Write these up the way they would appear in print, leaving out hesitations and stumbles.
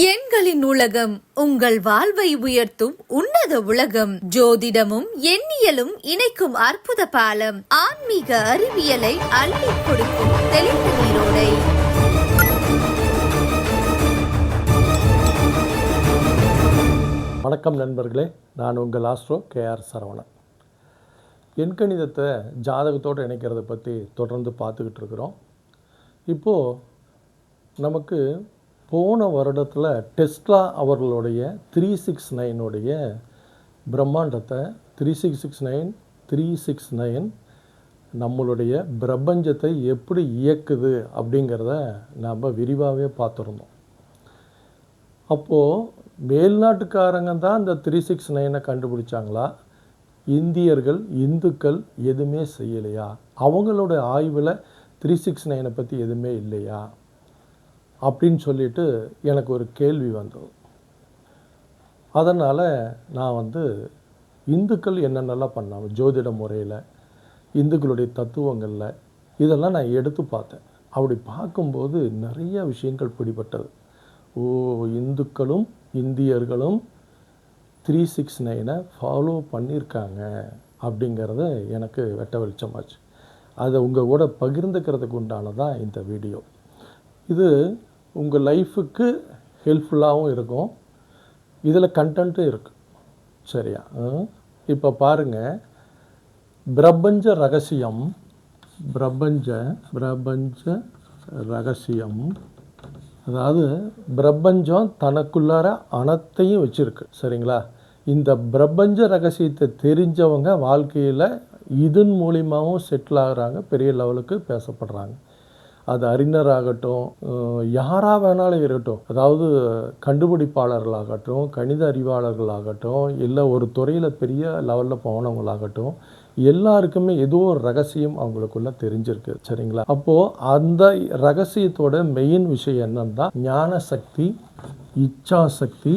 எண்களின் உலகம் உங்கள் வாழ்வை உயர்த்தும் உன்னத உலகம். ஜோதிடமும் எண்ணியலும் இணைக்கும் அற்புத பாலம். ஆன்மீக அறிவியலை அள்ளிக் கொடுக்கும் தெளிந்த நீரோடை. வணக்கம் நண்பர்களே, நான் உங்கள் ஆஸ்ட்ரோ கேஆர் சரவணன். எண்கணிதத்தை ஜாதகத்தோடு இணைக்கிறத பற்றி தொடர்ந்து பார்த்துக்கிட்டு இருக்கிறோம். இப்போது நமக்கு போன வருடத்தில் டெஸ்லா அவர்களுடைய 369 பிரம்மாண்டத்தை 369 நம்மளுடைய பிரபஞ்சத்தை எப்படி இயக்குது அப்படிங்கிறத நாம் விரிவாகவே பார்த்துருந்தோம். அப்போது மேல்நாட்டுக்காரங்க தான் இந்த 369 கண்டுபிடிச்சாங்களா, இந்துக்கள் எதுவுமே செய்யலையா, அவங்களோட ஆய்வில் 369 பற்றி எதுவுமே இல்லையா அப்படின்னு சொல்லிட்டு எனக்கு ஒரு கேள்வி வந்தது. அதனால் நான் இந்துக்கள் என்னென்னலாம் பண்ணாங்க ஜோதிட முறையில், இந்துக்களுடைய தத்துவங்களில் இதெல்லாம் நான் எடுத்து பார்த்தேன். அப்படி பார்க்கும்போது நிறைய விஷயங்கள் பிடிபட்டது. இந்தியர்களும் 369 ஃபாலோ பண்ணியிருக்காங்க அப்படிங்கிறது எனக்கு வெட்ட வெளிச்சமாச்சு. அதை உங்கள் கூட பகிர்ந்துக்கிறதுக்கு உண்டானதான் இந்த வீடியோ. இது உங்கள் லைஃபுக்கு ஹெல்ப்ஃபுல்லாகவும் இருக்கும், இதில் கண்டென்ட்டும் இருக்குது. சரியா? இப்போ பாருங்கள், பிரபஞ்ச ரகசியம் அதாவது பிரபஞ்சம் தனக்குள்ளார அனைத்தையும் வச்சுருக்கு. சரிங்களா? இந்த பிரபஞ்ச ரகசியத்தை தெரிஞ்சவங்க வாழ்க்கையில் இதன் மூலியமாகவும் செட்டில் ஆகிறாங்க, பெரிய லெவலுக்கு பேசப்படுறாங்க. அது அறிஞராகட்டும், யாராக வேணாலும் இருக்கட்டும், அதாவது கண்டுபிடிப்பாளர்களாகட்டும், கணித அறிவாளர்களாகட்டும், இல்லை ஒரு துறையில் பெரிய லெவலில் போனவங்களாகட்டும், எல்லாருக்குமே ஏதோ ஒரு ரகசியம் அவங்களுக்குள்ள தெரிஞ்சிருக்கு. சரிங்களா? அப்போது அந்த ரகசியத்தோட மெயின் விஷயம் என்னன்னா ஞான சக்தி, இச்சா சக்தி.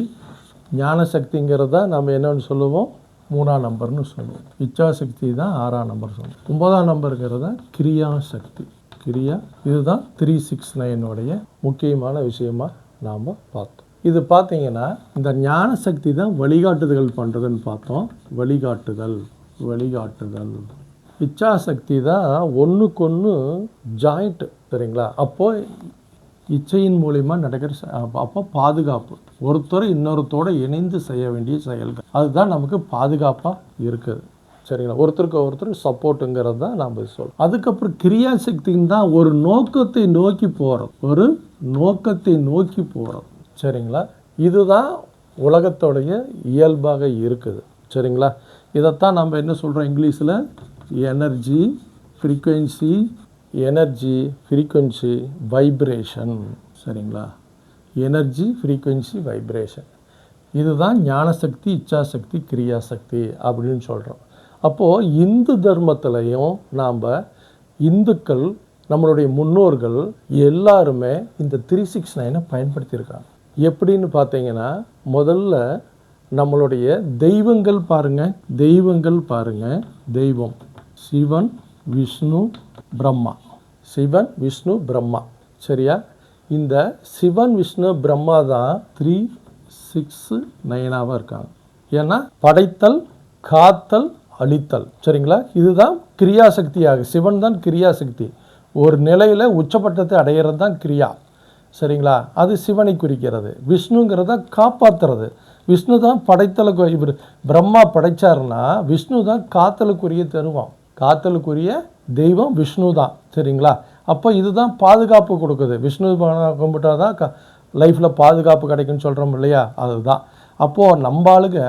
ஞான சக்திங்கிறத நம்ம என்னன்னு சொல்லுவோம், 3ஆம் நம்பர்னு சொல்லுவோம். இச்சா சக்தி தான் 6ஆம் நம்பர் சொல்லுவோம். 9ஆம் நம்பருங்கிறத கிரியா சக்தி. இதுதான் 369 முக்கியமான விஷயமா நாம் பார்த்தோம். இது பார்த்தீங்கன்னா இந்த ஞான சக்தி தான் வழிகாட்டுதல் பண்ணுறதுன்னு பார்த்தோம். வழிகாட்டுதல் இச்சா சக்தி தான் ஒன்றுக்கொன்று ஜாயிண்ட். சரிங்களா? அப்போது இச்சையின் மூலிமா நடக்கிற அப்போ பாதுகாப்பு, ஒருத்தர் இன்னொருத்தோடு இணைந்து செய்ய வேண்டிய செயல்கள், அதுதான் நமக்கு பாதுகாப்பாக இருக்குது. சரிங்களா? ஒருத்தருக்கு சப்போர்ட்டுங்கிறது தான் நாம் சொல்கிறோம். அதுக்கப்புறம் கிரியாசக்தின்னு தான் ஒரு நோக்கத்தை நோக்கி போகிறோம். சரிங்களா? இதுதான் உலகத்தோடைய இயல்பாக இருக்குது. சரிங்களா? இதைத்தான் நம்ம என்ன சொல்கிறோம் இங்கிலீஷில், எனர்ஜி ஃப்ரீக்குவென்சி வைப்ரேஷன். சரிங்களா? எனர்ஜி ஃப்ரீக்குவென்சி வைப்ரேஷன், இதுதான் ஞானசக்தி, இச்சாசக்தி, கிரியாசக்தி அப்படின்னு சொல்கிறோம். அப்போது இந்து தர்மத்திலையும் நாம் இந்துக்கள், நம்மளுடைய முன்னோர்கள் எல்லாருமே இந்த 369 பயன்படுத்தியிருக்காங்க. எப்படின்னு பார்த்தீங்கன்னா, முதல்ல நம்மளுடைய தெய்வங்கள் பாருங்கள், தெய்வம் சிவன், விஷ்ணு, பிரம்மா. சரியா? இந்த சிவன், விஷ்ணு, பிரம்மா தான் 369 இருக்காங்க. ஏன்னா படைத்தல், காத்தல், அழித்தல். சரிங்களா? இதுதான் கிரியாசக்தியாக, சிவன் தான் கிரியாசக்தி. ஒரு நிலையில் உச்சப்பட்டத்தை அடையிறது தான் கிரியா. சரிங்களா? அது சிவனை குறிக்கிறது. விஷ்ணுங்கிறத காப்பாற்றுறது. விஷ்ணு தான் படைத்தலுக்கு, இவர் பிரம்மா படைச்சாருன்னா விஷ்ணு தான் காத்தலுக்குரிய தருவான். காத்தலுக்குரிய தெய்வம் விஷ்ணு தான். சரிங்களா? அப்போ இதுதான் பாதுகாப்பு கொடுக்குது. விஷ்ணு கும்பிட்டா தான் லைஃப்பில் பாதுகாப்பு கிடைக்குன்னு சொல்கிறோம் இல்லையா? அதுதான். அப்போது நம்ம ஆளுங்க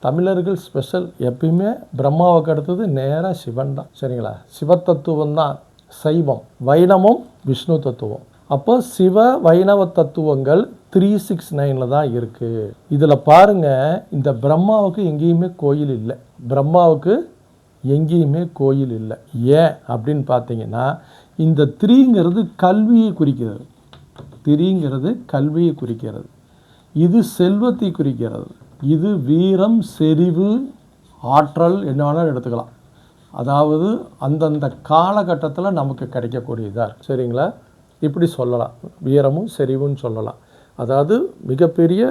தமிழர்கள் ஸ்பெஷல், எப்பயுமே பிரம்மாவுக்கு அடுத்தது நேராக சிவன் தான். சரிங்களா? சிவத்தத்துவம் தான் சைவம், வைணவம் விஷ்ணு தத்துவம். அப்போ சிவ வைணவ தத்துவங்கள் 369 தான் இருக்குது. இதில் பாருங்கள், இந்த பிரம்மாவுக்கு எங்கேயுமே கோயில் இல்லை. ஏன் அப்படின்னு பார்த்தீங்கன்னா, இந்த 3ங்கிறது கல்வியை குறிக்கிறது. இது செல்வத்தை குறிக்கிறது. இது வீரம், செறிவு, ஆற்றல் என்ன வேணாலும் எடுத்துக்கலாம். அதாவது அந்தந்த காலகட்டத்தில் நமக்கு கிடைக்கக்கூடியதாக இருக்குது. சரிங்களா? இப்படி சொல்லலாம், வீரமும் செறிவுன்னு சொல்லலாம். அதாவது மிகப்பெரிய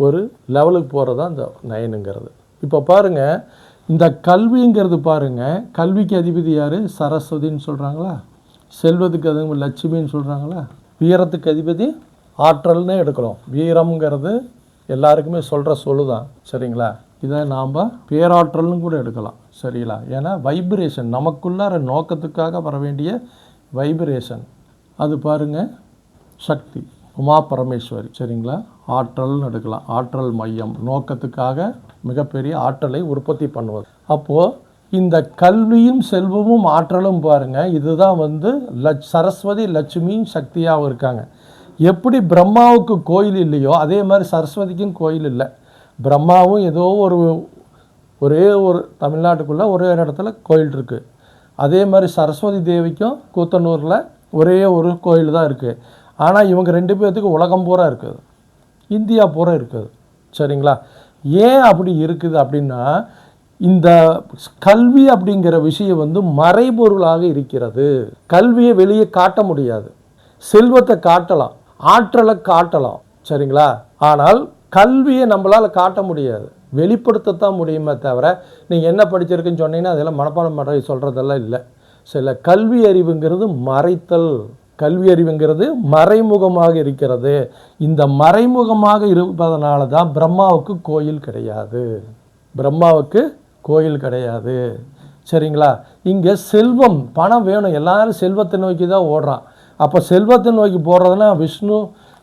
ஒரு லெவலுக்கு போகிறது தான் இந்த 9ங்கிறது. இப்போ பாருங்கள், இந்த கல்விங்கிறது பாருங்கள், கல்விக்கு அதிபதி யார்? சரஸ்வதின்னு சொல்கிறாங்களா? செல்வத்துக்கு அதிபதி லட்சுமின்னு சொல்கிறாங்களா? வீரத்துக்கு அதிபதி ஆற்றல்னு எடுக்கிறோம். வீரம்ங்கிறது எல்லாருக்குமே சொல்கிற சொல்லு தான், சரிங்களா? இதை நாம் பேராற்றல்னு கூட எடுக்கலாம், சரிங்களா? ஏன்னா வைப்ரேஷன், நமக்குள்ளார நோக்கத்துக்காக வர வேண்டிய வைப்ரேஷன். அது பாருங்கள் சக்தி, உமா பரமேஸ்வரி, சரிங்களா? ஆற்றல்னு எடுக்கலாம். ஆற்றல் மையம், நோக்கத்துக்காக மிகப்பெரிய ஆற்றலை உற்பத்தி பண்ணுவது. அப்போது இந்த கல்வியும் செல்வமும் ஆற்றலும் பாருங்கள், இதுதான் சரஸ்வதி லட்சுமியும் சக்தியாகவும் இருக்காங்க. எப்படி பிரம்மாவுக்கு கோயில் இல்லையோ அதே மாதிரி சரஸ்வதிக்கும் கோயில் இல்லை. பிரம்மாவும் ஏதோ ஒரே ஒரு தமிழ்நாட்டுக்குள்ளே ஒரே ஒரு இடத்துல கோயில் இருக்குது. அதே மாதிரி சரஸ்வதி தேவிக்கும் கூத்தனூரில் ஒரே ஒரு கோயில் தான் இருக்குது. ஆனால் இவங்க 2 பேர்த்துக்கு உலகம் பூரா இருக்குது, இந்தியா பூரா இருக்குது, சரிங்களா? ஏன் அப்படி இருக்குது அப்படின்னா, இந்த கல்வி அப்படிங்கிற விஷயம் மறைபொருளாக இருக்கிறது. கல்வியை வெளியே காட்ட முடியாது. செல்வத்தை காட்டலாம், ஆற்றலை காட்டலாம், சரிங்களா? ஆனால் கல்வியை நம்மளால் காட்ட முடியாது, வெளிப்படுத்தத்தான் முடியுமே தவிர நீங்கள் என்ன படிச்சிருக்குன்னு சொன்னீங்கன்னா அதெல்லாம் மனப்பாடம் பண்ண சொல்கிறதெல்லாம் இல்லை. சில கல்வி அறிவுங்கிறது மறைத்தல், கல்வி அறிவுங்கிறது மறைமுகமாக இருக்கிறது. இந்த மறைமுகமாக இருப்பதனால தான் பிரம்மாவுக்கு கோயில் கிடையாது, பிரம்மாவுக்கு கோயில் கிடையாது, சரிங்களா? இங்கே செல்வம், பணம் வேணும், எல்லாரும் செல்வத்தை நோக்கி தான் ஓடுறான். அப்போ செல்வத்தை நோக்கி போடுறதுனா விஷ்ணு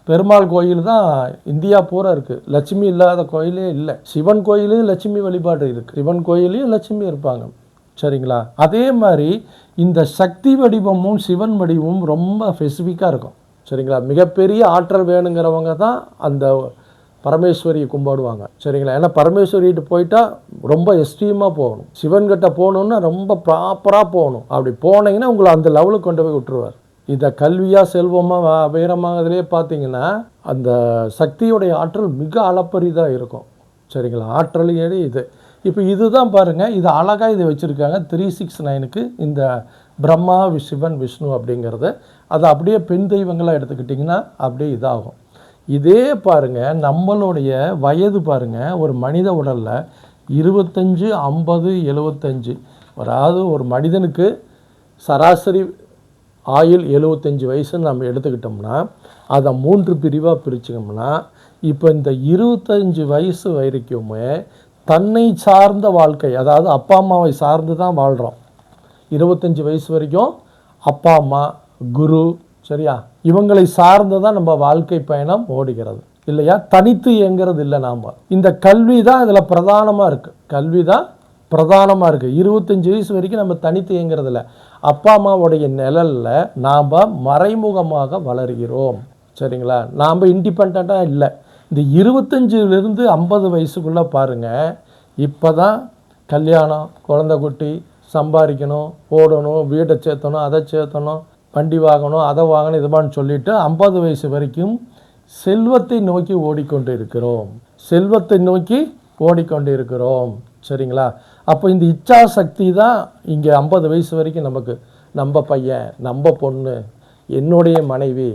பெருமாள் கோயில் தான் இந்தியா பூரா இருக்குது. லட்சுமி இல்லாத கோயிலே இல்லை. சிவன் கோயிலையும் லட்சுமி வழிபாடு இருக்குது, சிவன் கோயிலையும் லட்சுமி இருப்பாங்க, சரிங்களா? அதே மாதிரி இந்த சக்தி வடிவமும் சிவன் வடிவமும் ரொம்ப ஸ்பெசிஃபிக்காக இருக்கும், சரிங்களா? மிகப்பெரிய ஆற்றல் வேணுங்கிறவங்க தான் அந்த பரமேஸ்வரியை கும்பிடுவாங்க, சரிங்களா? ஏன்னா பரமேஸ்வரிகிட்ட போயிட்டா ரொம்ப எக்ஸ்ட்ரீமாக போகணும். சிவன்கிட்ட போகணுன்னா ரொம்ப ப்ராப்பராக போகணும். அப்படி போனீங்கன்னா உங்களை அந்த லெவலுக்கு கொண்டு போய் விட்டுருவார். இந்த கல்வியாக செல்வமாக வீரமாக இதிலே பார்த்தீங்கன்னா அந்த சக்தியுடைய ஆற்றல் மிக அளப்பரிதாக இருக்கும், சரிங்களா? ஆற்றல் ஏறி இது. இப்போ இதுதான் பாருங்கள், இது அழகாக இதை வச்சுருக்காங்க 369க்கு இந்த பிரம்மா சிவன் விஷ்ணு அப்படிங்கிறது. அதை அப்படியே பெண் தெய்வங்களாக எடுத்துக்கிட்டிங்கன்னா அப்படியே இதாகும். இதே பாருங்கள், நம்மளுடைய வயது பாருங்கள், ஒரு மனித உடலில் 25, 50, 75, அதாவது ஒரு மனிதனுக்கு சராசரி ஆயுள் 75 வயசுன்னு நம்ம எடுத்துக்கிட்டோம்னா அதை 3 பிரிவாக பிரிச்சுக்கோம்னா, இப்போ இந்த 25 வயசு வரைக்குமே தன்னை சார்ந்த வாழ்க்கை, அதாவது அப்பா அம்மாவை சார்ந்து தான் வாழ்கிறோம். 25 வயசு வரைக்கும் அப்பா அம்மா, குரு, சரியா, இவங்களை சார்ந்து தான் நம்ம வாழ்க்கை பயணம் ஓடுகிறது இல்லையா? தனித்து இயங்கிறது இல்லை. நாம் இந்த கல்வி தான் இதில் பிரதானமாக இருக்குது, கல்வி தான் பிரதானமாக இருக்குது. 25 வயசு வரைக்கும் நம்ம தனித்து இயங்கிறதில்ல. அப்பா அம்மாவுடைய நிழலில் நாம் மறைமுகமாக வளர்கிறோம், சரிங்களா? நாம் இண்டிபெண்ட்டாக இல்லை. இந்த 25லேருந்து 50 வயசுக்குள்ளே பாருங்கள், இப்போ தான் கல்யாணம், குழந்தை குட்டி, சம்பாதிக்கணும், ஓடணும், வீட்டை சேர்த்தணும், அதை சேர்த்தணும், வண்டி வாங்கணும், அதை வாங்கணும், இதுமான்னு சொல்லிவிட்டு 50 வயசு வரைக்கும் செல்வத்தை நோக்கி ஓடிக்கொண்டு இருக்கிறோம், செல்வத்தை நோக்கி ஓடிக்கொண்டு இருக்கிறோம், சரிங்களா? அப்போ இந்த இச்சா சக்தி தான் இங்கே 50 வயசு வரைக்கும் நமக்கு, நம்ம பையன், நம்ம பொண்ணு, என்னுடைய மனைவி,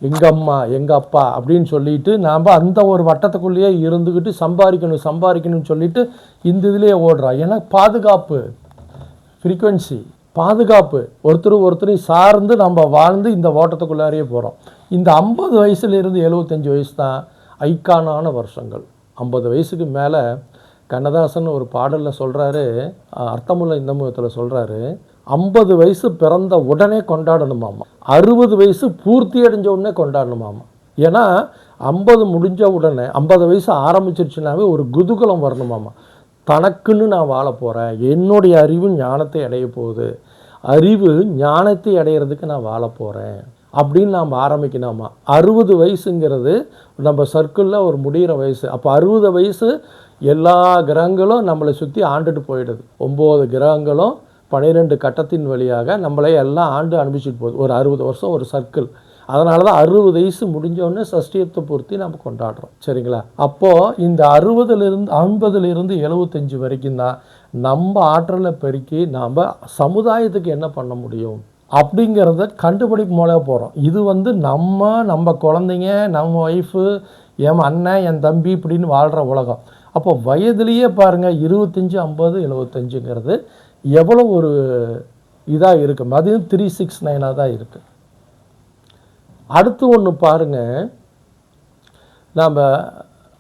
எங்கள் அம்மா, எங்கள் அப்பா அப்படின்னு சொல்லிட்டு நாம் அந்த ஒரு வட்டத்துக்குள்ளேயே இருந்துக்கிட்டு சம்பாதிக்கணும்னு சொல்லிட்டு இந்த இதுலேயே ஓடுறோம். ஏன்னா பாதுகாப்பு, ஃப்ரீக்குவென்சி, பாதுகாப்பு, ஒருத்தரையும் சார்ந்து நம்ம வாழ்ந்து இந்த ஓட்டத்துக்குள்ளாரையே போகிறோம். இந்த 50 வயசுலேருந்து 75 வயசு தான் ஐக்கானான வருஷங்கள். 50 வயசுக்கு மேலே கண்ணதாசன் ஒரு பாடலில் சொல்கிறாரு, அர்த்தமுள்ள இந்த முகத்தில் சொல்கிறாரு, 50 வயசு பிறந்த உடனே கொண்டாடணுமாமா, 60 வயசு பூர்த்தி அடைஞ்ச உடனே கொண்டாடணுமாமா. ஏன்னா 50 முடிஞ்ச உடனே 50 வயசு ஆரம்பிச்சிருச்சுனாவே ஒரு குதூகலம் வரணுமாமா. தனக்குன்னு நான் வாழ போகிறேன், என்னுடைய அறிவு ஞானத்தை அடைய போகுது, அறிவு ஞானத்தை அடையிறதுக்கு நான் வாழ போகிறேன் அப்படின்னு நாம் ஆரம்பிக்கணுமா. 60 வயசுங்கிறது நம்ம சர்க்கிளில் ஒரு முடிகிற வயசு. அப்போ 60 வயசு எல்லா கிரகங்களும் நம்மளை சுற்றி ஆண்டுட்டு போயிடுது. 9 கிரகங்களும் 12 கட்டத்தின் வழியாக நம்மளை எல்லாம் ஆண்டு அனுப்பிச்சிட்டு போகுது. ஒரு 60 வருஷம் ஒரு சர்க்கிள். அதனால தான் 60 வயசு முடிஞ்சோடனே சஷ்டியத்தை பூர்த்தி நம்ம கொண்டாடுறோம், சரிங்களா? அப்போது இந்த 60லேருந்து 50லேருந்து 75 வரைக்கும் தான் நம்ம ஆற்றலை பெருக்கி நாம் சமுதாயத்துக்கு என்ன பண்ண முடியும், அப்படிங்கிறத கண்டுபிடிப்பு மூலம் போகிறோம். இது வந்து நம்ம குழந்தைங்க, நம்ம ஒய்ஃபு, என் அண்ணன், என் தம்பி இப்படின்னு வாழ்கிற உலகம். அப்போ வயதுலேயே பாருங்கள் 25, 50, 75ங்கிறது எவ்வளோ ஒரு இதாக இருக்குது. அதுவும் 369 தான் இருக்குது. அடுத்து ஒன்று பாருங்கள், நாம்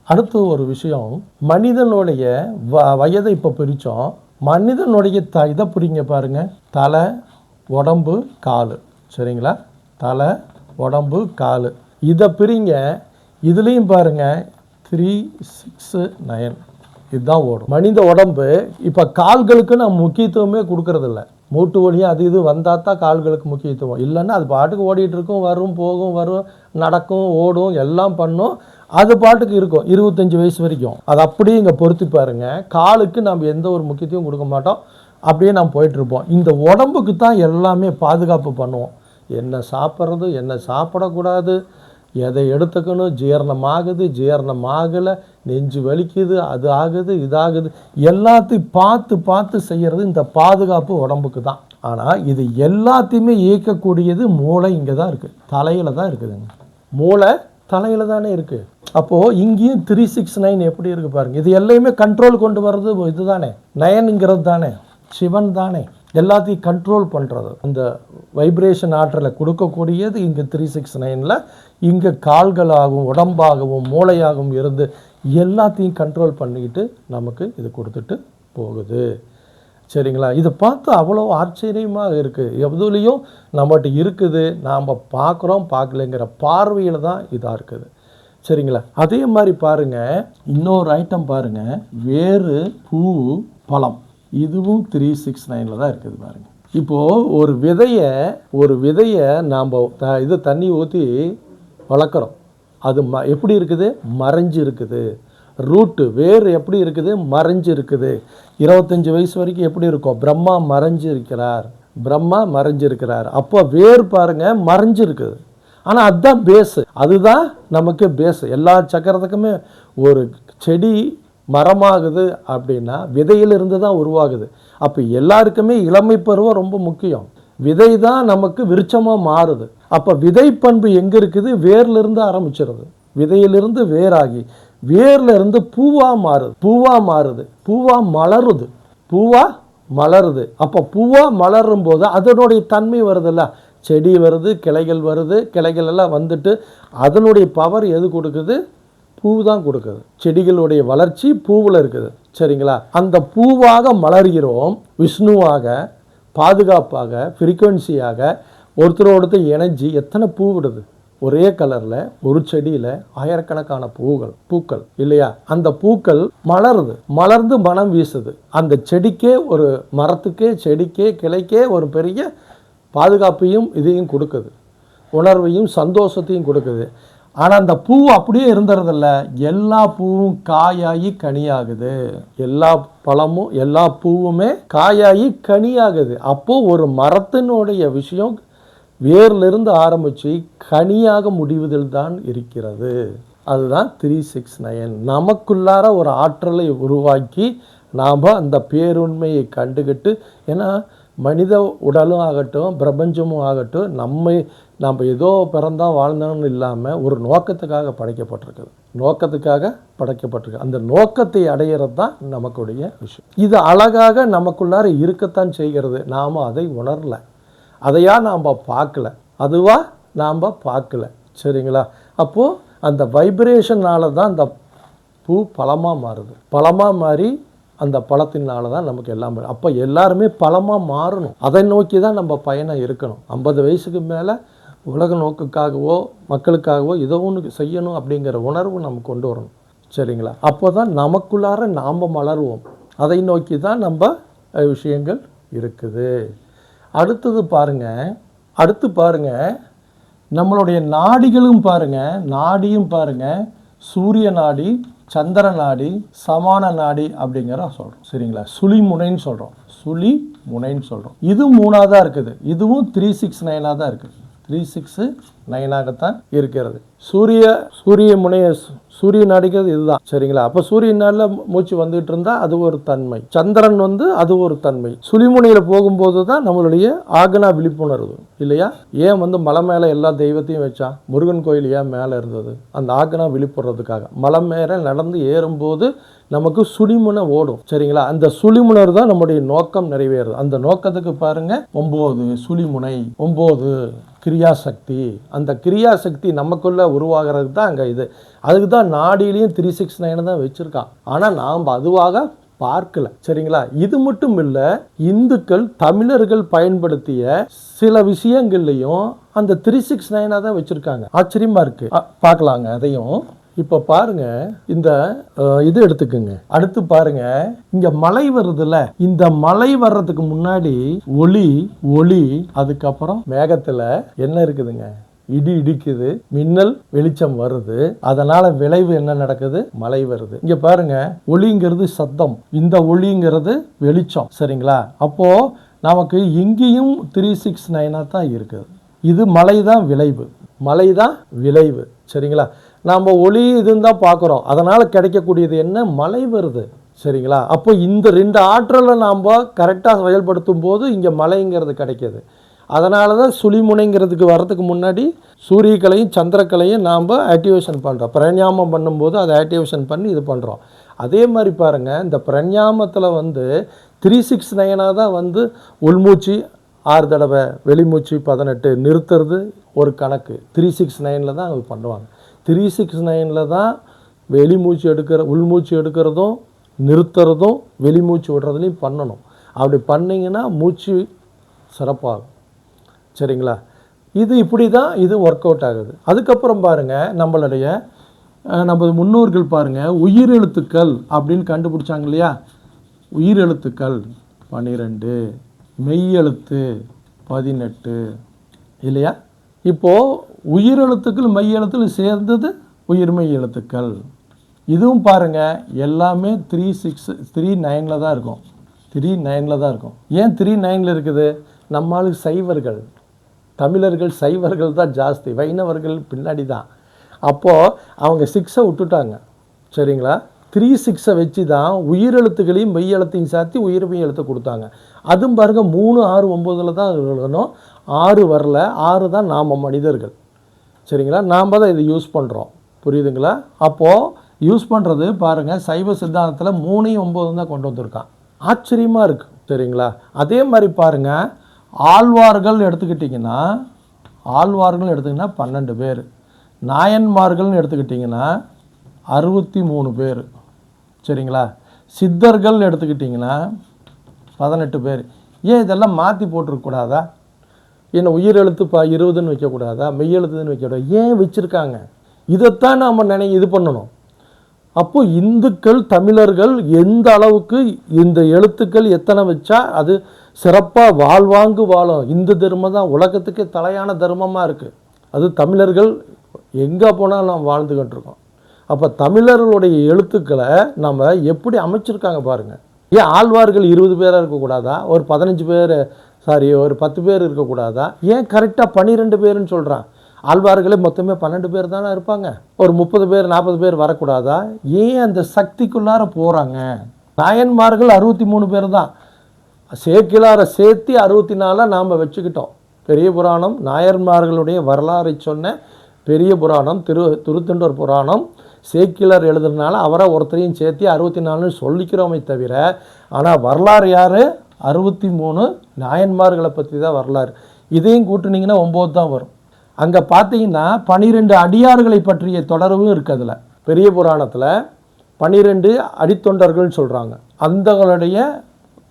அடுத்து ஒரு விஷயம், மனிதனுடைய வயதை இப்போ பிரித்தோம். மனிதனுடைய இதை பிரிங்க பாருங்கள், தலை, உடம்பு, கால். சரிங்களா? தலை, உடம்பு, கால், இதை பிரிங்க. இதுலேயும் பாருங்கள் 3, 6, 9 இதுதான் ஓடும். மனித உடம்பு இப்போ கால்களுக்கு நம்ம முக்கியத்துவமே கொடுக்கறதில்ல. மூட்டு வலியும் அது இது வந்தால் தான் கால்களுக்கு முக்கியத்துவம். இல்லைன்னா அது பாட்டுக்கு ஓடிட்டு இருக்கும், வரும் போகும், வரும், நடக்கும், ஓடும், எல்லாம் பண்ணும், அது பாட்டுக்கு இருக்கும் 25 வயசு வரைக்கும். அது அப்படியே இங்கே பொருத்தி பாருங்கள். காலுக்கு நம்ம எந்த ஒரு முக்கியத்துவம் கொடுக்க மாட்டோம், அப்படியே நம்ம போயிட்டுருப்போம். இந்த உடம்புக்கு தான் எல்லாமே பாதுகாப்பு பண்ணுவோம். என்ன சாப்பிட்றது, என்ன சாப்பிடக்கூடாது, எதை எடுத்துக்கணும், ஜீரணமாகுது, ஜீரணமாகலை, நெஞ்சு வலிக்குது, அது ஆகுது, இதாகுது, எல்லாத்தையும் பார்த்து பார்த்து செய்கிறது இந்த பாதுகாப்பு உடம்புக்கு தான். ஆனால் இது எல்லாத்தையுமே இயக்கக்கூடியது மூளை இங்கே தான் இருக்குது, தலையில் தான் இருக்குதுங்க. மூளை தலையில் தானே இருக்குது. அப்போது இங்கேயும் 369 எப்படி இருக்குது பாருங்கள். இது எல்லாமே கண்ட்ரோல் கொண்டு வர்றது இது தானே, 9ங்கிறது தானே, சிவன் தானே எல்லாத்தையும் கண்ட்ரோல் பண்ணுறது. அந்த வைப்ரேஷன் ஆற்றலை கொடுக்கக்கூடியது இங்கே 369ல். இங்கே கால்களாகவும் உடம்பாகவும் மூளையாகவும் இருந்து எல்லாத்தையும் கண்ட்ரோல் பண்ணிக்கிட்டு நமக்கு இது கொடுத்துட்டு போகுது. சரிங்களா? இதை பார்த்து அவ்வளோ ஆச்சரியமாக இருக்குது. எதுலேயும் நம்மகிட்ட இருக்குது, நாம் பார்க்குறோம் பார்க்கலைங்கிற பார்வையில் தான் இதாக இருக்குது. சரிங்களா? அதே மாதிரி பாருங்கள், இன்னொரு ஐட்டம் பாருங்கள், வேறு, பூ, பழம், இதுவும் 369ல் தான் இருக்குது பாருங்கள். இப்போது ஒரு விதையை நாம் இது தண்ணி ஊற்றி வளர்க்குறோம். அது எப்படி இருக்குது, மறைஞ்சு இருக்குது. ரூட்டு வேர் எப்படி இருக்குது, மறைஞ்சு இருக்குது. 25 வயசு வரைக்கும் எப்படி இருக்கும், பிரம்மா மறைஞ்சு இருக்கிறார். அப்போ வேர் பாருங்கள் மறைஞ்சு இருக்குது. ஆனால் அதுதான் பேஸு, அதுதான் நமக்கு பேஸு. எல்லா சக்கரத்துக்குமே ஒரு செடி மரமாகுது அப்படின்னா விதையிலிருந்து தான் உருவாகுது. அப்போ எல்லாருக்குமே இளமை பருவம் ரொம்ப முக்கியம். விதை தான் நமக்கு விருட்சமாக மாறுது. அப்போ விதை பண்பு எங்கே இருக்குது, வேர்லேருந்து ஆரம்பிச்சிருது. விதையிலிருந்து வேராகி வேர்லேருந்து பூவாக மாறுது, பூவாக மலருது. அப்போ பூவாக மலரும் போது அதனுடைய தன்மை வருதுல்ல, செடி வருது, கிளைகள் வருது, கிளைகள் எல்லாம் வந்துட்டு அதனுடைய பவர் எது கொடுக்குது, பூ தான் கொடுக்குது. செடிகளுடைய வளர்ச்சி பூவில் இருக்குது. சரிங்களா? அந்த பூவாக மலர்கிறோம், விஷ்ணுவாக, பாதுகாப்பாக, ஃப்ரீக்குவன்சியாக ஒருத்தர் இணைஞ்சி எத்தனை பூ விடுது ஒரே கலரில். ஒரு செடியில் ஆயிரக்கணக்கான பூக்கள் இல்லையா? அந்த பூக்கள் மலர்ந்து மனம் வீசுது. அந்த செடிக்கே, ஒரு மரத்துக்கே, செடிக்கே, கிளைக்கே ஒரு பெரிய பாதுகாப்பையும் இதையும் கொடுக்குது, உணர்வையும் சந்தோஷத்தையும் கொடுக்குது. ஆனால் அந்த பூ அப்படியே இருந்துறதில்ல, எல்லா பூவும் காயாகி கனியாகுது. எல்லா பழமும் எல்லா பூவுமே காயாகி கனியாகுது. அப்போது ஒரு மரத்தினுடைய விஷயம் வேர்லிருந்து ஆரம்பித்து கனியாக முடிவதில் தான் இருக்கிறது. அதுதான் 369. நமக்குள்ளார ஒரு ஆற்றலை உருவாக்கி நாம் அந்த பேருண்மையை கண்டுகிட்டு, ஏன்னா மனித உடலும் ஆகட்டும், பிரபஞ்சமும் ஆகட்டும், நம்ம ஏதோ பிறந்தால் வாழ்ந்தோம்னு இல்லாமல் ஒரு நோக்கத்துக்காக படைக்கப்பட்டிருக்கு. அந்த நோக்கத்தை அடையிறது தான் நமக்குடைய விஷயம். இது அழகாக நமக்குள்ளார இருக்கத்தான் செய்கிறது. நாம் அதை உணரலை, அதையா நாம் பார்க்கல, அதுவா நாம் பார்க்கல. சரிங்களா? அப்போது அந்த வைப்ரேஷனால் தான் அந்த பூ பழமாக மாறி அந்த பழத்தினால தான் நமக்கு எல்லாம். அப்போ எல்லாருமே பழமாக மாறணும், அதை நோக்கி தான் நம்ம பயணம் இருக்கணும். 50 வயசுக்கு மேலே உலக நோக்குக்காகவோ மக்களுக்காகவோ ஏதோ ஒன்று செய்யணும் அப்படிங்கிற உணர்வு நம்ம கொண்டு வரணும். சரிங்களா? அப்போ தான் நமக்குள்ளார நாம் மலருவோம். அதை நோக்கி தான் நம்ம விஷயங்கள் இருக்குது. அடுத்து பாருங்கள், நம்மளுடைய நாடிகளும் பாருங்கள், சூரிய நாடி, சந்திர நாடி, சமான நாடி அப்படிங்கிற சொல்கிறோம். சரிங்களா? சுழி முனைன்னு சொல்கிறோம். இது 3ஆக இருக்குது. இதுவும் 369 தான் இருக்குது. 369 இருக்கிறது. சூரிய முனையை சூரிய நாடிங்கிறது இதுதான். சரிங்களா? அப்போ சூரிய நாடில் மூச்சு வந்துகிட்டு இருந்தால் அது ஒரு தன்மை, சந்திரன் அது ஒரு தன்மை. சுழிமுனையில் போகும்போது தான் நம்மளுடைய ஆகனா விழிப்புணர்வு இல்லையா? ஏன் மலை மேலே எல்லா தெய்வத்தையும் வச்சான்? முருகன் கோயில் ஏன் மேலே இருந்தது? அந்த ஆகனா விழிப்புறதுக்காக. மலை மேலே நடந்து ஏறும்போது நமக்கு சுழிமுனை ஓடும். சரிங்களா? அந்த சுழிமுனர் தான் நம்முடைய நோக்கம் நிறைவேறுது. அந்த நோக்கத்துக்கு பாருங்க 9 சுழிமுனை, 9 கிரியாசக்தி. அந்த கிரியாசக்தி நமக்குள்ள உருவாகிறது தான் அங்கே இது. அதுக்கு தான் நாடியிலையும் 369 தான் வச்சுருக்கான். ஆனால் நாம் அதுவாக பார்க்கல. சரிங்களா? இது மட்டும் இல்லை, இந்துக்கள் தமிழர்கள் பயன்படுத்திய சில விஷயங்கள்லையும் அந்த 369 தான் வச்சுருக்காங்க. ஆச்சரியமாக இருக்கு. பார்க்கலாங்க அதையும். இப்போ பாருங்க, இந்த இது எடுத்துக்குங்க. அடுத்து பாருங்க, இங்க மழை வருதுல்ல, இந்த மழை வர்றதுக்கு முன்னாடி ஒளி, அதுக்கப்புறம் மேகத்துல என்ன இருக்குதுங்க? இடி இடிக்குது, மின்னல் வெளிச்சம் வருது. அதனால விளைவு என்ன நடக்குது? மழை வருது. இங்க பாருங்க, ஒளிங்கிறது சத்தம், இந்த ஒளிங்கிறது வெளிச்சம். சரிங்களா? அப்போ நமக்கு இங்கேயும் 369 தான் இருக்குது. இது மழை தான் விளைவு, மழை தான் விளைவு. சரிங்களா? நாம் ஒளி இதுன்னு தான் பார்க்குறோம். அதனால் கிடைக்கக்கூடியது என்ன? மழை வருது. சரிங்களா? அப்போ இந்த 2 ஆற்றலை நாம் கரெக்டாக செயல்படுத்தும் போது இங்கே மழைங்கிறது கிடைக்கிது. அதனால தான் சுழிமுனைங்கிறதுக்கு வர்றதுக்கு முன்னாடி சூரியக்கலையும் சந்திரக்கலையும் நாம் ஆக்டிவேஷன் பண்ணுறோம். பிரஞாமம் பண்ணும்போது அதை ஆக்டிவேஷன் பண்ணி இது பண்ணுறோம். அதே மாதிரி பாருங்கள், இந்த பிரஞாமத்தில் 369 தான் உள்மூச்சு 6 தடவை, வெளிமூச்சு 18, நிறுத்துறது ஒரு கணக்கு. 369 தான் அது பண்ணுவாங்க. 369 தான் வெளிமூச்சு உள்மூச்சு எடுக்கிறதும் நிறுத்துறதும் வெளிமூச்சு விடுறதுலையும் பண்ணணும். அப்படி பண்ணிங்கன்னா மூச்சு சிறப்பாகும். சரிங்களா? இது இப்படி தான் இது ஒர்க் அவுட் ஆகுது. அதுக்கப்புறம் பாருங்கள், நம்ம முன்னோர்கள் பாருங்கள், உயிரெழுத்துக்கள் அப்படின்னு கண்டுபிடிச்சாங்க இல்லையா? உயிரெழுத்துக்கள் 12, மெய்யெழுத்து 18 இல்லையா? இப்போது உயிரெழுத்துக்கள் மெய்யெழுத்துக்கள் சேர்ந்தது உயிர்மெய் எழுத்துக்கள். இதுவும் பாருங்கள், எல்லாமே 369 தான் இருக்கும். 39 தான் இருக்கும். ஏன் 39 இருக்குது? நம்மளுக்கு சைவர்கள், தமிழர்கள் சைவர்கள் தான் ஜாஸ்தி, வைணவர்கள் பின்னாடி தான். அப்போது அவங்க 6 விட்டுட்டாங்க. சரிங்களா? 36 வச்சு தான் உயிரெழுத்துக்களையும் மெய்யெழுத்தையும் சேர்த்து உயிர்மெய் எழுத்து கொடுத்தாங்க. அதுவும் பாருங்கள் 3, 6, 9 தான் இருக்கணும். 6 வரல. 6 தான் நாம் மனிதர்கள். சரிங்களா? நாம் தான் இதை யூஸ் பண்ணுறோம். புரியுதுங்களா? அப்போது யூஸ் பண்ணுறது பாருங்கள், சைவ சித்தாந்தத்தில் 3, 9 தான் கொண்டு வந்திருக்கான். ஆச்சரியமாக இருக்குது. சரிங்களா? அதே மாதிரி பாருங்கள், ஆழ்வார்கள் எடுத்துக்கிட்டிங்கன்னா 12 பேர், நாயன்மார்கள்னு எடுத்துக்கிட்டிங்கன்னா 63 பேர். சரிங்களா? சித்தர்கள் எடுத்துக்கிட்டிங்கன்னா 18 பேர். ஏன் இதெல்லாம் மாற்றி போட்டிருக்கக்கூடாதா? என்ன உயிரெழுத்து 20ன்னு வைக்கக்கூடாதா? மெய்யெழுத்துன்னு வைக்கக்கூடாது? ஏன் வச்சுருக்காங்க? இதைத்தான் நாம் இது பண்ணணும். அப்போது இந்துக்கள் தமிழர்கள் எந்த அளவுக்கு இந்த எழுத்துக்கள் எத்தனை வச்சா அது சிறப்பாக வாழ்வாங்கு வாழும். இந்து தர்மம் தான் உலகத்துக்கு தலையான தர்மமாக இருக்குது. அது தமிழர்கள் எங்கே போனாலும் நாம் வாழ்ந்துக்கிட்டு இருக்கோம். அப்போ தமிழர்களுடைய எழுத்துக்களை நம்ம எப்படி அமைச்சிருக்காங்க பாருங்கள். ஏன் ஆழ்வார்கள் 20 பேராக இருக்கக்கூடாதா? ஒரு 15 பேர், ஒரு 10 பேர் இருக்கக்கூடாதா? ஏன் கரெக்டாக 12 பேருன்னு சொல்கிறான்? ஆழ்வார்களே மொத்தமே 12 பேர் தானே இருப்பாங்க. ஒரு 30 பேர் 40 பேர் வரக்கூடாதா? ஏன் அந்த சக்திக்குள்ளார போகிறாங்க? நாயன்மார்கள் 63 பேர் தான். சேக்கிழாரை சேர்த்து 64 நாம் வச்சுக்கிட்டோம். பெரிய புராணம் நாயன்மார்களுடைய வரலாறை சொன்ன பெரிய புராணம் திருத்தொண்டர் புராணம் சேக்கிழார் எழுதுறதுனால அவரை ஒருத்தரையும் சேர்த்து 64 சொல்லிக்கிறோமே தவிர, ஆனால் வரலாறு யார்? 63 நாயன்மார்களை பற்றி தான் வரலாறு. இதையும் கூட்டினீங்கன்னா 9 தான் வரும். அங்கே பார்த்தீங்கன்னா 12 அடியார்களை பற்றிய தொடர்பும் இருக்குது. அதில் பெரிய புராணத்தில் 12 அடித்தொண்டர்கள்னு சொல்கிறாங்க. அந்தகளுடைய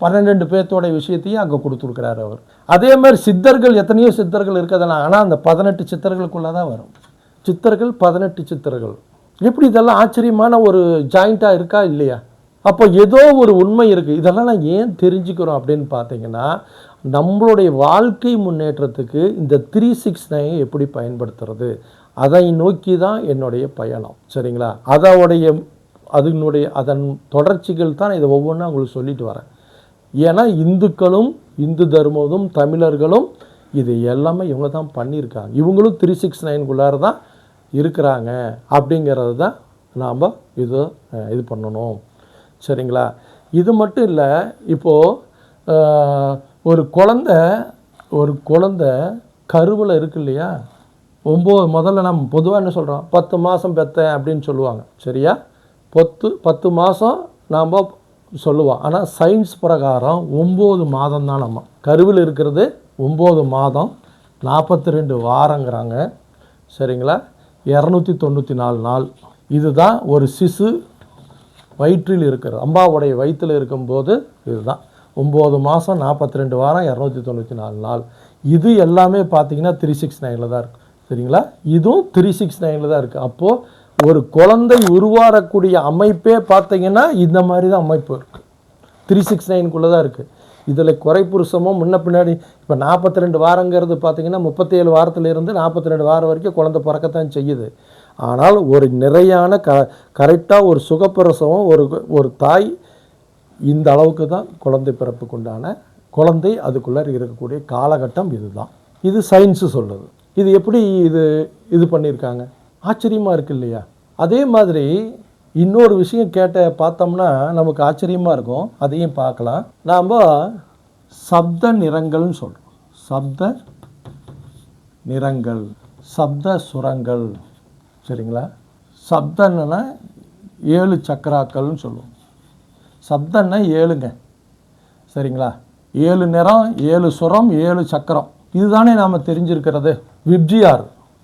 12 பேர்த்தோட விஷயத்தையும் அங்கே கொடுத்துருக்கிறார் அவர். அதே மாதிரி சித்தர்கள் எத்தனையோ சித்தர்கள் இருக்கிறதெல்லாம், ஆனால் அந்த 18 சித்தர்களுக்குள்ளே தான் வரும். சித்தர்கள் 18 சித்தர்கள். எப்படி இதெல்லாம் ஆச்சரியமான ஒரு ஜாயிண்ட்டாக இருக்கா இல்லையா? அப்போ ஏதோ ஒரு உண்மை இருக்குது. இதெல்லாம் நான் ஏன் தெரிஞ்சுக்கிறோம் அப்படின்னு பார்த்தீங்கன்னா, நம்மளுடைய வாழ்க்கை முன்னேற்றத்துக்கு இந்த 369 எப்படி பயன்படுத்துறது, அதை நோக்கி தான் என்னுடைய பயணம். சரிங்களா? அதன் தொடர்ச்சிகள் தான் இதை ஒவ்வொன்றா உங்களுக்கு சொல்லிட்டு வரேன். ஏன்னா இந்துக்களும் இந்து தர்மமும் தமிழர்களும் இது எல்லாமே இவங்க தான் பண்ணியிருக்காங்க. இவங்களும் 369குள்ளார தான் இருக்கிறாங்க அப்படிங்கிறது தான் நாம் இது பண்ணணும். சரிங்களா? இது மட்டும் இல்லை, இப்போது ஒரு குழந்த கருவில் இருக்கு இல்லையா, முதல்ல நம்ம பொதுவாக என்ன சொல்கிறோம், 10 மாதம் பெற்றேன் அப்படின்னு சொல்லுவாங்க. சரியா? 10 மாதம் நாம் சொல்லுவோம். ஆனால் சயின்ஸ் பிரகாரம் 9 மாதம் தான் நம்ம கருவில் இருக்கிறது. 9 மாதம் 42 வாரங்கிறாங்க. சரிங்களா? 294 நாள். இதுதான் ஒரு சிசு வயிற்றில் இருக்கிறது, அம்பாவுடைய வயிற்றில் இருக்கும்போது இதுதான் 9 மாதம் 42 வாரம் 294 நாள். இது எல்லாமே பார்த்தீங்கன்னா 369 தான் இருக்குது. சரிங்களா? இதுவும் 369 தான் இருக்குது. அப்போது ஒரு குழந்தை உருவாகக்கூடிய அமைப்பே பார்த்தீங்கன்னா இந்த மாதிரி தான் அமைப்பு இருக்குது. 369க்குள்ளே தான் இருக்குது. இதில் குறைப்புருஷமும் முன்ன பின்னாடி இப்போ 42 வாரங்கிறது பார்த்தீங்கன்னா 37 வாரத்திலிருந்து 42 வாரம் வரைக்கும் குழந்தை பிறக்கத்தான் செய்யுது. ஆனால் ஒரு நிறையான கரெக்டாக ஒரு சுகப்பிரசவம் ஒரு தாய் இந்த அளவுக்கு தான் குழந்தை பிறப்புக்குண்டான குழந்தை அதுக்குள்ளே இருக்கக்கூடிய காலகட்டம் இதுதான். இது சயின்ஸு சொல்லுது. இது எப்படி இது பண்ணியிருக்காங்க, ஆச்சரியமாக இருக்குது இல்லையா? அதே மாதிரி இன்னொரு விஷயம் பார்த்தோம்னா நமக்கு ஆச்சரியமாக இருக்கும். அதையும் பார்க்கலாம். நாம் சப்த நிறங்கள்னு சொல்கிறோம். சப்த நிறங்கள், சப்த சுரங்கள். சரிங்களா? சப்தன்னா 7 சக்கராக்கள்னு சொல்லுவோம். சப்தன்னா 7ங்க. சரிங்களா? 7 நிறம், 7 சுரம், 7 சக்கரம். இதுதானே நாம் தெரிஞ்சிருக்கிறது.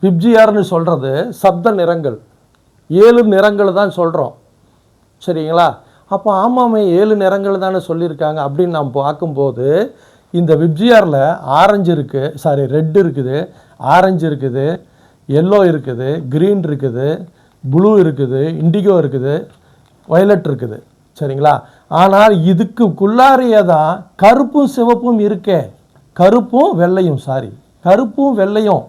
விப்ஜிஆர்னு சொல்கிறது சப்த நிறங்கள், 7 நிறங்கள் தான் சொல்கிறோம். சரிங்களா? அப்போ ஆமாமே 7 நிறங்கள் தானே சொல்லியிருக்காங்க அப்படின்னு நாம் பார்க்கும்போது இந்த விப்ஜிஆரில் ஆரஞ்சு இருக்குது, ரெட் இருக்குது, ஆரஞ்சு இருக்குது, எல்லோ இருக்குது, க்ரீன் இருக்குது, ப்ளூ இருக்குது, இண்டிகோ இருக்குது, வயலட் இருக்குது. சரிங்களா? ஆனால் இதுக்குள்ளாரையே தான் கருப்பும் சிவப்பும் இருக்கே. கருப்பும் வெள்ளையும்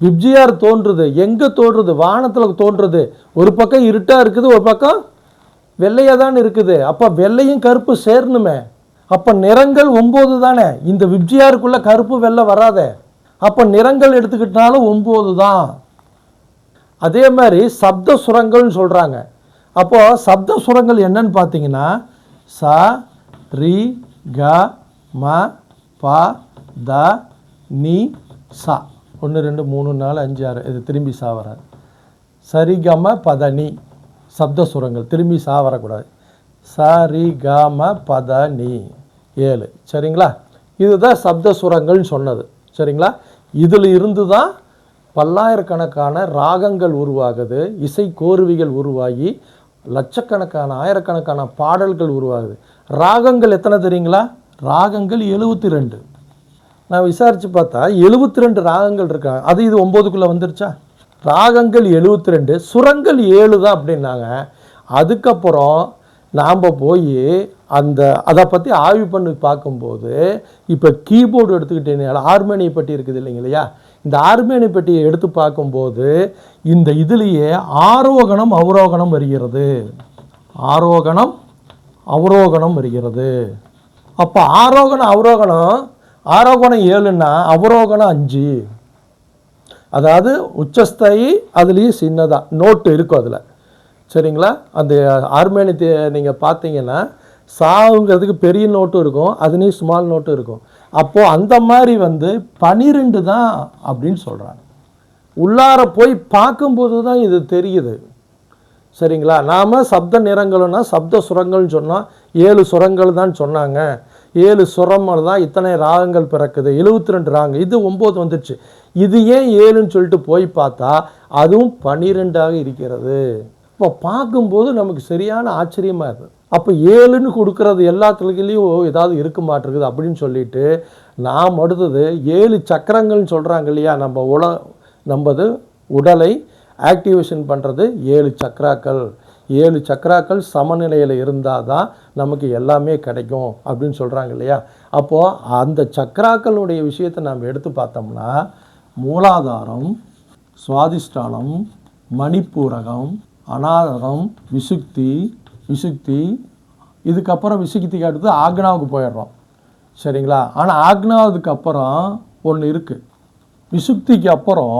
விப்ஜிஆர் தோன்றுது. எங்கே தோன்றுது? வானத்தில் தோன்றுது. ஒரு பக்கம் இருட்டாக இருக்குது, ஒரு பக்கம் வெள்ளையாக தான் இருக்குது. அப்போ வெள்ளையும் கருப்பு சேரணுமே. அப்போ நிறங்கள் 9 தானே. இந்த விப்ஜிஆருக்குள்ளே கருப்பு வெள்ளை வராதே. அப்போ நிறங்கள் எடுத்துக்கிட்டாலும் 9 தான். அதே மாதிரி சப்த சுரங்கள்னு சொல்கிறாங்க. அப்போது சப்த சுரங்கள் என்னன்னு பார்த்தீங்கன்னா ச ரி க ம ப த நி சா. 1 2 3 4 5 6. இது திரும்பி சா வராது. சரிகம பதனி சப்த சுரங்கள். திரும்பி சா வரக்கூடாது. சரிகம பதனி 7. சரிங்களா? இதுதான் சப்த சுரங்கள்னு சொன்னது. சரிங்களா? இதில் இருந்து தான் பல்லாயிரக்கணக்கான ராகங்கள் உருவாகுது, இசை கோருவிகள் உருவாகி லட்சக்கணக்கான ஆயிரக்கணக்கான பாடல்கள் உருவாகுது. ராகங்கள் எத்தனை தெரியுங்களா? ராகங்கள் 72. நான் விசாரித்து பார்த்தா 72 ராகங்கள் இருக்காங்க. அது இது 9க்குள்ளே வந்துருச்சா? ராகங்கள் 72, சுரங்கள் 7 தான் அப்படின்னாங்க. அதுக்கப்புறம் நாம் போய் அதை பற்றி ஆய்வு பண்ணி பார்க்கும்போது இப்போ கீபோர்டு எடுத்துக்கிட்டேனால ஆர்மேனிய பெட்டி இருக்குது இல்லைங்களையா, இந்த ஆர்மேனிய பெட்டியை எடுத்து பார்க்கும்போது இந்த இதுலேயே ஆரோகணம் அவரோகணம் வருகிறது. அவரோகணம் வருகிறது. அப்போ ஆரோகணம் 7ன்னா அவரோகணம் 5. அதாவது உச்சஸ்தாயி அதுலேயும் சின்னதாக நோட்டு இருக்கும் அதில். சரிங்களா? அந்த ஆர்மேனியத்தை நீங்கள் பார்த்தீங்கன்னா சாவுங்கிறதுக்கு பெரிய நோட்டும் இருக்கும், அதுலேயும் ஸ்மால் நோட்டும் இருக்கும். அப்போது அந்த மாதிரி 12 தான் அப்படின்னு சொல்கிறாங்க. உள்ளார போய் பார்க்கும்போது தான் இது தெரியுது. சரிங்களா? நாம் சப்த நிறங்கள்னா சப்த சுரங்கள்னு சொன்னால் 7 சுரங்கள் தான் சொன்னாங்க. 7 சுரங்கள் தான் இத்தனை ராகங்கள் பிறக்குது. 72 ராகங்கள். இது 9 வந்துடுச்சு. இது ஏன் 7ன்னு சொல்லிட்டு போய் பார்த்தா அதுவும் 12ஆக இருக்கிறது. இப்போ பார்க்கும்போது நமக்கு சரியான ஆச்சரியமாக இருக்குது. அப்போ 7ன்னு கொடுக்கறது எல்லாத்துலேயும் ஏதாவது இருக்க மாட்டேங்குது அப்படின்னு சொல்லிட்டு நாம் அடுத்தது 7 சக்கரங்கள்னு சொல்கிறாங்க இல்லையா, நம்மது உடலை ஆக்டிவேஷன் பண்ணுறது 7 சக்கராக்கள். 7 சக்கராக்கள் சமநிலையில் இருந்தால் தான் நமக்கு எல்லாமே கிடைக்கும் அப்படின்னு சொல்கிறாங்க இல்லையா. அப்போது அந்த சக்கராக்களுடைய விஷயத்தை நாம் எடுத்து பார்த்தோம்னா மூலாதாரம், சுவாதிஷ்டானம், மணிப்பூரகம், அநாதகம், விசுக்தி, இதுக்கப்புறம் விசுக்திக்கு அடுத்து ஆக்னாவுக்கு போயிடுறோம். சரிங்களா? ஆனால் ஆக்னாவுக்கு அப்புறம் ஒன்று இருக்குது. விசுக்திக்கு அப்புறம்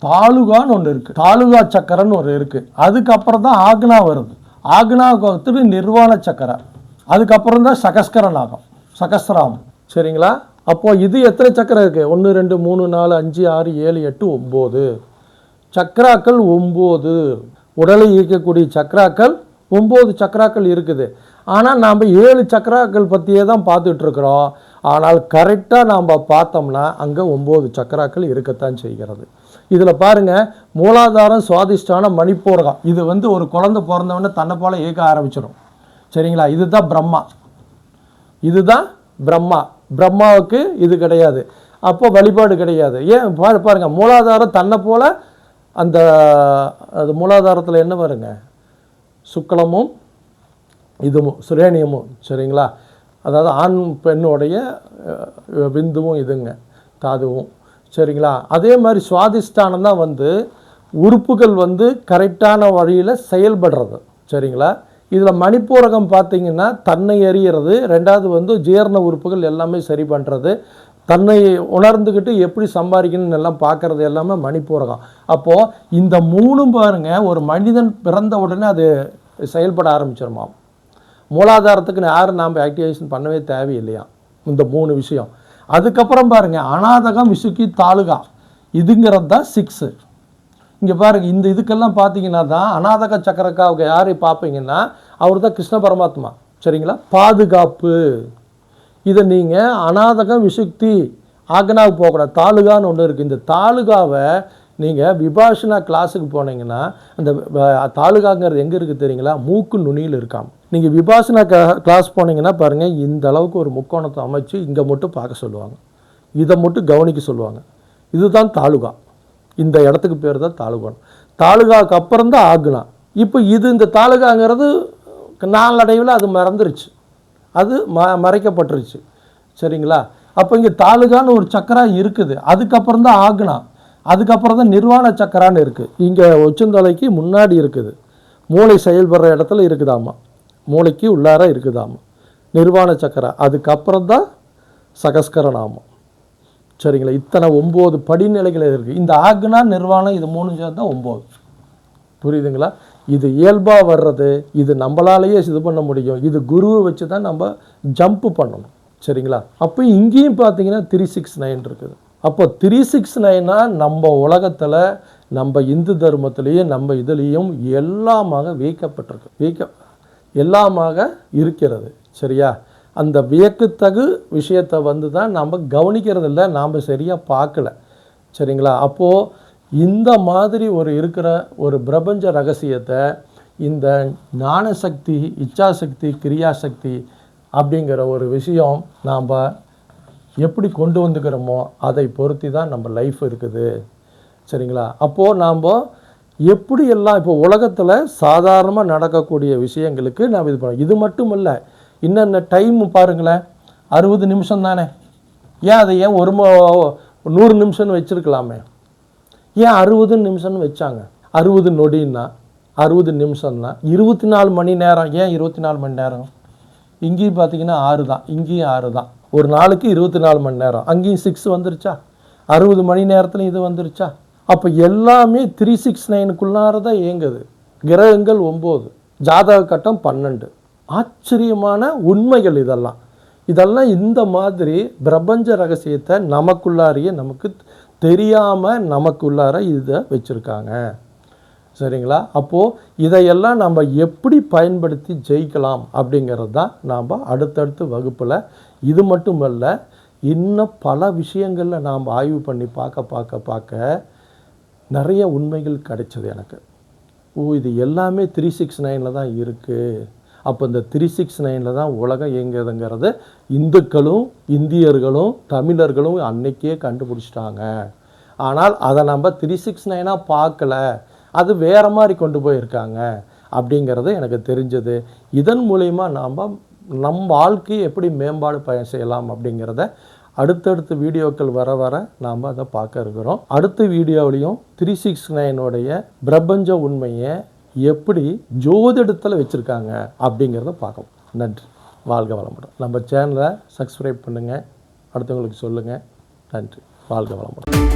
தாலுகான்னு ஒன்று இருக்குது, தாலுகா சக்கரன்னு ஒரு இருக்குது. அதுக்கப்புறம் தான் ஆக்னா வருது. ஆக்னாவுக்கு வந்துட்டு நிர்வாண சக்கரை, அதுக்கப்புறம் தான் சகஸ்கரநாகம், சகஸ்ராமம். சரிங்களா? அப்போது இது எத்தனை சக்கரம் இருக்குது? 1 2 3 4 5 6 7 8 9 சக்கராக்கள் 9. உடலை இயக்கக்கூடிய சக்கராக்கள் 9 சக்கராக்கள் இருக்குது. ஆனால் நாம் 7 சக்கராக்கள் பற்றியே தான் பார்த்துட்ருக்குறோம். ஆனால் கரெக்டாக நாம் பார்த்தோம்னா அங்கே 9 சக்கராக்கள் இருக்கத்தான் செய்கிறது. இதில் பாருங்கள், மூலாதாரம், சுவாதிஷ்டானம், மணிப்பூரகம். இது வந்து ஒரு குழந்தை பிறந்தவொடனே தன்னை போல் இயக்க ஆரம்பிச்சிடும். சரிங்களா? இதுதான் பிரம்மா, இதுதான் பிரம்மா. பிரம்மாவுக்கு இது கிடையாது, அப்போ வழிபாடு கிடையாது. ஏன் பாருங்கள், மூலாதாரம் தன்னை போல் அந்த அது மூலாதாரத்தில் என்ன வருங்க, சுக்லமும் இதுவும் சுரேனியமும். சரிங்களா? அதாவது ஆண் பெண்ணுடைய விந்துவும் இதுங்க தாதுவும். சரிங்களா? அதே மாதிரி சுவாதிஷ்டானம் தான் வந்து உறுப்புகள் வந்து கரெக்டான வழியில் செயல்படுறது. சரிங்களா? இதில் மணிப்பூரகம் பார்த்திங்கன்னா தன்னை எறிகிறது, ரெண்டாவது வந்து ஜீரண உறுப்புகள் எல்லாமே சரி பண்ணுறது, தன்னை உணர்ந்துக்கிட்டு எப்படி சம்பாதிக்கணும்னு எல்லாம் பார்க்குறது எல்லாமே மணிப்பூரகம். அப்போது இந்த 3 பாருங்கள், ஒரு மனிதன் பிறந்த உடனே அது செயல்பட ஆரம்பிச்சிருமா. மூலாதாரத்துக்கு யாரும் நாம் ஆக்டிவேஷன் பண்ணவே தேவையில்லையா, இந்த 3 விஷயம். அதுக்கப்புறம் பாருங்கள், அநாதகம், விசுக்கி, தாலுகா, இதுங்கிறது தான் 6. இங்கே பாருங்கள், இந்த இதுக்கெல்லாம் பார்த்தீங்கன்னா தான் அநாதக சக்கரக்காவுக்கு யாரை பார்ப்பீங்கன்னா அவர் தான் கிருஷ்ண பரமாத்மா. சரிங்களா? பாதுகாப்பு. இதை நீங்கள் அநாதகம், விசுக்தி, ஆக்னாவுக்கு போகக்கூடாது. தாலுகான்னு ஒன்று இருக்குது. இந்த தாலுகாவை நீங்கள் விபாஷனா கிளாஸுக்கு போனீங்கன்னா அந்த தாலுகாங்கிறது எங்கே இருக்குது தெரியுங்களா? மூக்கு நுனியில் இருக்காம. நீங்கள் விபாஷனா கிளாஸ் போனீங்கன்னா பாருங்கள், இந்த அளவுக்கு ஒரு முக்கோணத்தை அமைச்சு இங்கே மட்டும் பார்க்க சொல்லுவாங்க, இதை மட்டும் கவனிக்க சொல்லுவாங்க. இதுதான் தாலுகா. இந்த இடத்துக்கு பேர் தான் தாலுகான். தாலுகாவுக்கு அப்புறம் தான் ஆக்னா. இப்போ இந்த தாலுகாங்கிறது நாளடைவில் அது மறந்துருச்சு, அது மறைக்கப்பட்டுருச்சு. சரிங்களா? அப்போ இங்கே தாலுகான்னு ஒரு சக்கரா இருக்குது, அதுக்கப்புறம் தான் ஆக்னா, அதுக்கப்புறம் தான் நிர்வாண சக்கரான்னு இருக்குது. இங்கே உச்சந்தலைக்கு முன்னாடி இருக்குது, மூளை செயல்படுற இடத்துல இருக்குதாமா, மூளைக்கு உள்ளார இருக்குதாமா நிர்வாண சக்கரா. அதுக்கப்புறம் தான் சகஸ்கரநாமம். சரிங்களா? இத்தனை 9 படிநிலைகள் இருக்குது. இந்த ஆக்னா, நிர்வாணம், இது 3 சேர்ந்து தான் 9. புரியுதுங்களா? இது இயல்பாக வர்றது, இது நம்மளாலேயே இது பண்ண முடியும். இது குருவை வச்சு தான் நம்ம ஜம்ப்பு பண்ணணும். சரிங்களா? அப்போ இங்கேயும் பார்த்தீங்கன்னா 369 இருக்குது. அப்போ 369 நம்ம உலகத்தில், நம்ம இந்து தர்மத்திலேயே, நம்ம இதுலேயும் எல்லாமாக வைக்கப்பட்டிருக்கு, எல்லாமாக இருக்கிறது. சரியா? அந்த வியக்கத்தகு விஷயத்தை வந்து தான் நம்ம கவனிக்கிறது இல்லை, நாம் சரியாக பார்க்கல. சரிங்களா? அப்போது இந்த மாதிரி இருக்கிற ஒரு பிரபஞ்ச ரகசியத்தை, இந்த ஞானசக்தி, இச்சாசக்தி, கிரியாசக்தி அப்படிங்கிற ஒரு விஷயம் நாம் எப்படி கொண்டு வந்துக்கிறோமோ அதை பொறுத்து தான் நம்ம லைஃப் இருக்குது. சரிங்களா? அப்போது நாம் எப்படியெல்லாம் இப்போ உலகத்தில் சாதாரணமாக நடக்கக்கூடிய விஷயங்களுக்கு நாம் இது பண்ணோம். இது மட்டும் இல்லை, இன்னென்ன டைம் பாருங்களேன், 60 நிமிஷம் தானே. ஏன் அதை 100 நிமிஷம்னு வச்சுருக்கலாமே? ஏன் 60 நிமிஷம்னு வச்சாங்க? 60 நொடின்னா 60 நிமிஷம்னா 24 மணி நேரம். ஏன் 24 மணி நேரம்? இங்கேயும் பார்த்தீங்கன்னா 6 தான், இங்கேயும் 6 தான். ஒரு நாளுக்கு 24 மணி நேரம். அங்கேயும் 6 வந்துருச்சா? 60 மணி நேரத்தில் இது வந்துருச்சா? அப்போ எல்லாமே 369க்குள்ளார தான் இயங்குது. கிரகங்கள் 9, ஜாதக கட்டம் 12. ஆச்சரியமான உண்மைகள் இதெல்லாம் இந்த மாதிரி பிரபஞ்ச ரகசியத்தை நமக்குள்ளாரையே, நமக்கு தெரியாமல் நமக்குள்ளார இதை வச்சுருக்காங்க. சரிங்களா? அப்போது இதையெல்லாம் நம்ம எப்படி பயன்படுத்தி ஜெயிக்கலாம் அப்படிங்கிறது தான் நாம் அடுத்தடுத்த வகுப்பில். இது மட்டுமல்ல, இன்னும் பல விஷயங்களில் நாம் ஆய்வு பண்ணி பார்க்க நிறைய உண்மைகள் கிடைச்சது எனக்கு. இது எல்லாமே 369 தான் இருக்குது. அப்போ இந்த 369 தான் உலகம் இயங்குதுங்கிறது இந்துக்களும், இந்தியர்களும், தமிழர்களும் அன்னைக்கே கண்டுபிடிச்சிட்டாங்க. ஆனால் அதை நம்ம 369 பார்க்கல, அது வேறு மாதிரி கொண்டு போயிருக்காங்க அப்படிங்கிறது எனக்கு தெரிஞ்சது. இதன் மூலயமா நாம் நம் வாழ்க்கையை எப்படி மேம்பாடு செய்யலாம் அப்படிங்கிறத அடுத்தடுத்த வீடியோக்கள் வர நாம் அதை பார்க்க இருக்கிறோம். அடுத்த வீடியோவிலையும் 369 பிரபஞ்ச உண்மையை எப்படி ஜோதிடத்தில் வச்சுருக்காங்க அப்படிங்கிறத பார்க்கலாம். நன்றி. வாழ்க வளமுடன். நம்ம சேனலை சப்ஸ்கிரைப் பண்ணுங்கள், அடுத்தவங்களுக்கு சொல்லுங்கள். நன்றி. வாழ்க வளமுடன்.